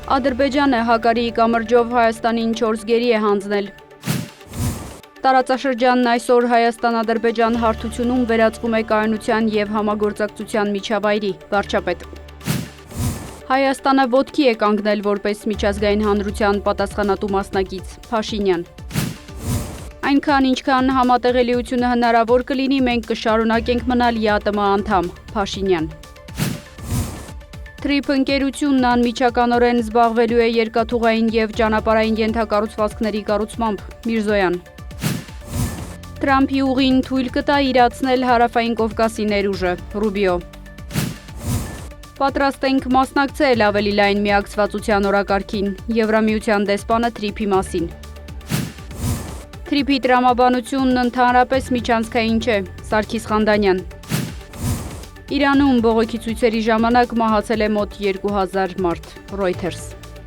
Ադրբեջանը Հակարիի կամրջով Հայաստանին 4 գերի է հանձնել։ Տարածաշրջանն այսօր Հայաստան-Ադրբեջան հարթությունում վերածվում է կայունության և համագործակցության միջավայրի, վարչապետ։ Հայաստանը ոտքի է կանգնել որպես միջազգային հանրության պատասխանատու մասնակից, Փաշինյան։ Այնքան ինչքան համատեղելիությունը հնարավոր կլինի, մենք կշարունակենք մնալ ԵԱՏՄ անդամ, Փաշինյան։ Թրիփ ընկերությունն անմիջականորեն զբաղվելու է երկաթուղային և ճանապարհային ենթակառուցվածքների կառուցմամբ, Միրզոյան։ Թրամփի ուղին թույլ կտա իրացնել Հարավային Կովկասի ներուժը, Ռուբիո։ Պատրաստ ենք մասնակցել ավելի լայն միակցվածության օրակարգին, Եվրամիության դեսպանը Թրիփի մասին։ Թրիփի տրամաբանությունն ընդհանրապես միջանցքային չէ, Սարգիս Խանդանյան։ Իրանում բողոքի ցույցերի ժամանակ մահացել է մոտ 2000 մարդ, Reuters։